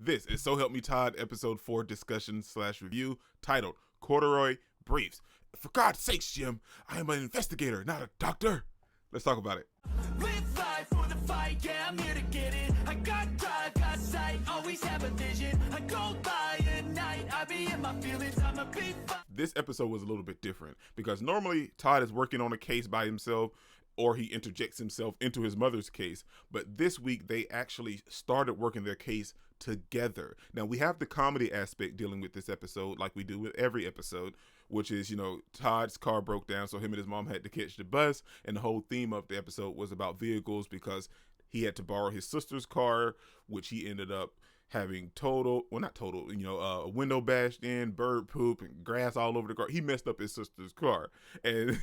This is So Help Me Todd, episode 4 discussion slash review, titled Corduroy Briefs. For God's sakes, Jim, I am an investigator, not a doctor. Let's talk about it. Live life for the fight, yeah, I'm here to get it. I got drive, got sight, always have a vision. I go by at night, I be in my feelings, I'm a big This episode was a little bit different because normally Todd is working on a case by himself or he interjects himself into his mother's case. But this week they actually started working their case together. Now we have the comedy aspect dealing with this episode like we do with every episode, which is, Todd's car broke down, so him and his mom had to catch the bus, and the whole theme of the episode was about vehicles because he had to borrow his sister's car, which he ended up having a window bashed in, bird poop, and grass all over the car. He messed up his sister's car. And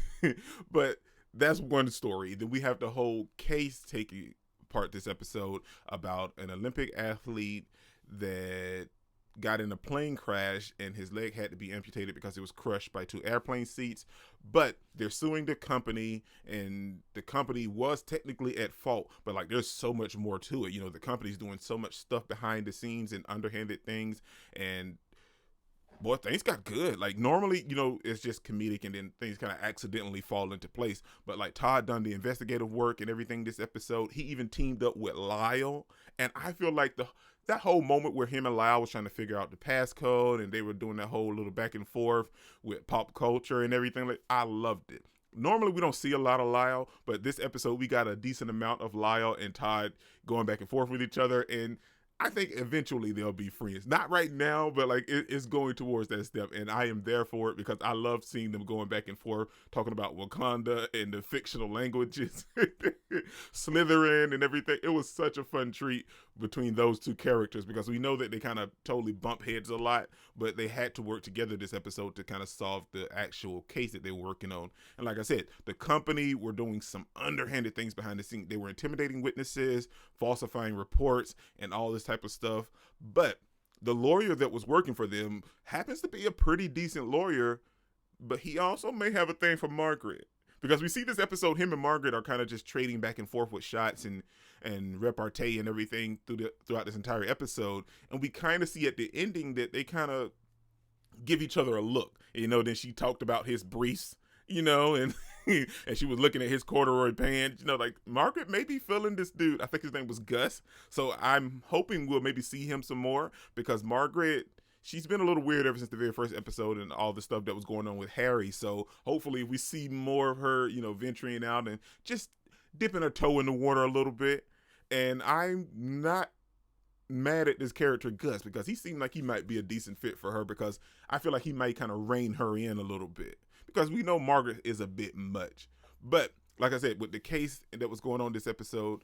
but that's one story. Then we have the whole case taking part this episode about an Olympic athlete that got in a plane crash and his leg had to be amputated because it was crushed by two airplane seats. But they're suing the company, and the company was technically at fault, but there's so much more to it. The company's doing so much stuff behind the scenes and underhanded things, and boy, things got good. Normally, it's just comedic and then things kind of accidentally fall into place. But Todd done the investigative work and everything this episode. He even teamed up with Lyle. And I feel like that whole moment where him and Lyle was trying to figure out the passcode and they were doing that whole little back and forth with pop culture and everything, I loved it. Normally we don't see a lot of Lyle, but this episode we got a decent amount of Lyle and Todd going back and forth with each other, and I think eventually they'll be friends. Not right now, but it's going towards that step, and I am there for it because I love seeing them going back and forth, talking about Wakanda and the fictional languages, Slytherin and everything. It was such a fun treat between those two characters because we know that they kind of totally bump heads a lot, but they had to work together this episode to kind of solve the actual case that they were working on. And like I said, the company were doing some underhanded things behind the scenes. They were intimidating witnesses, falsifying reports, and all this type of stuff. But the lawyer that was working for them happens to be a pretty decent lawyer, but he also may have a thing for Margaret. Because we see this episode, him and Margaret are kind of just trading back and forth with shots and repartee and everything throughout this entire episode. And we kind of see at the ending that they kind of give each other a look. Then she talked about his briefs, and and she was looking at his corduroy pants. Margaret may be feeling this dude. I think his name was Gus. So I'm hoping we'll maybe see him some more because Margaret, she's been a little weird ever since the very first episode and all the stuff that was going on with Harry. So hopefully we see more of her, venturing out and just dipping her toe in the water a little bit. And I'm not mad at this character Gus because he seemed like he might be a decent fit for her because I feel like he might kind of rein her in a little bit because we know Margaret is a bit much. But like I said, with the case that was going on this episode,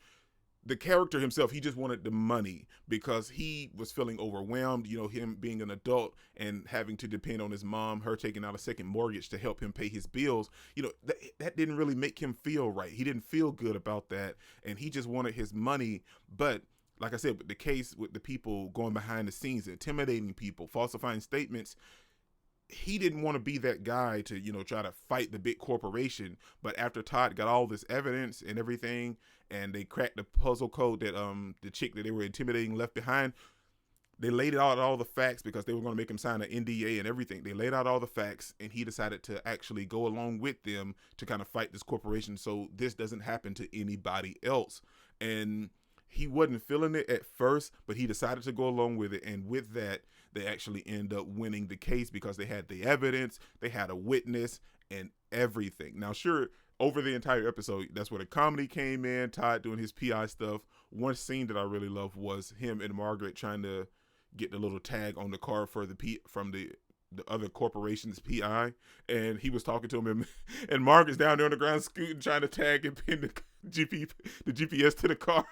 the character himself, he just wanted the money because he was feeling overwhelmed, him being an adult and having to depend on his mom, her taking out a second mortgage to help him pay his bills. That didn't really make him feel right. He didn't feel good about that, and he just wanted his money. But like I said, with the case with the people going behind the scenes, intimidating people, falsifying statements, he didn't want to be that guy to, try to fight the big corporation. But after Todd got all this evidence and everything, and they cracked the puzzle code that the chick that they were intimidating left behind, they laid out all the facts because they were going to make him sign an NDA and everything. They laid out all the facts, and he decided to actually go along with them to kind of fight this corporation so this doesn't happen to anybody else. And he wasn't feeling it at first, but he decided to go along with it. And with that, they actually end up winning the case because they had the evidence, they had a witness, and everything. Now, sure, over the entire episode, that's where the comedy came in, Todd doing his PI stuff. One scene that I really loved was him and Margaret trying to get the little tag on the car for from the other corporation's PI, and he was talking to him, and Margaret's down there on the ground scooting, trying to tag and pin the GPS to the car.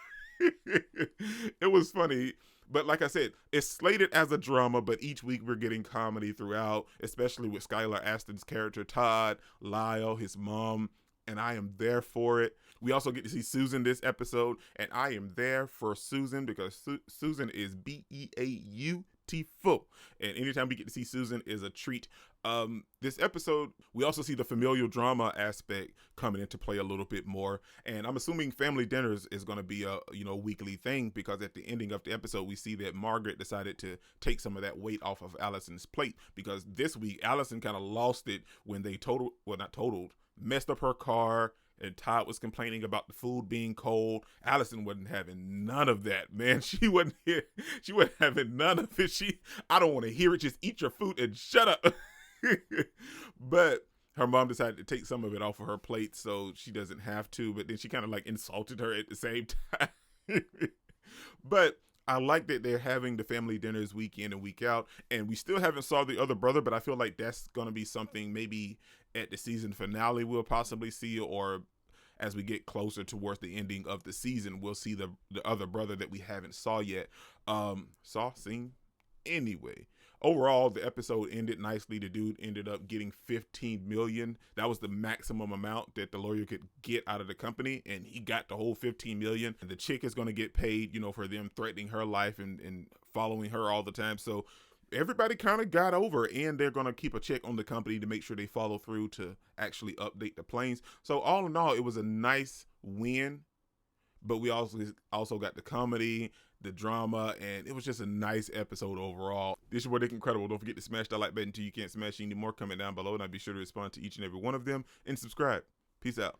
It was funny. But like I said, it's slated as a drama, but each week we're getting comedy throughout, especially with Skylar Astin's character, Todd, Lyle, his mom, and I am there for it. We also get to see Susan this episode, and I am there for Susan because Susan is Beautd. beautiful. And anytime we get to see Susan is a treat. This episode, we also see the familial drama aspect coming into play a little bit more. And I'm assuming family dinners is going to be a weekly thing, because at the ending of the episode, we see that Margaret decided to take some of that weight off of Allison's plate, because this week Allison kind of lost it when they messed up her car. And Todd was complaining about the food being cold. Allison wasn't having none of that, man. She wasn't having none of it. I don't want to hear it. Just eat your food and shut up. But her mom decided to take some of it off of her plate so she doesn't have to. But then she kind of like insulted her at the same time. But I like that they're having the family dinners week in and week out. And we still haven't saw the other brother, but I feel like that's going to be something maybe at the season finale we'll possibly see, or as we get closer towards the ending of the season, we'll see the other brother that we haven't saw yet. Seen anyway. Overall, the episode ended nicely. The dude ended up getting $15 million. That was the maximum amount that the lawyer could get out of the company, and he got the whole $15 million. And the chick is going to get paid, for them threatening her life and following her all the time. So everybody kind of got over, and they're going to keep a check on the company to make sure they follow through to actually update the planes. So all in all, it was a nice win, but we also got the comedy, the drama, and it was just a nice episode overall. This is your boy Dick Incredible. Don't forget to smash that like button until you can't smash any more. Comment down below, and I'll be sure to respond to each and every one of them, and subscribe. Peace out.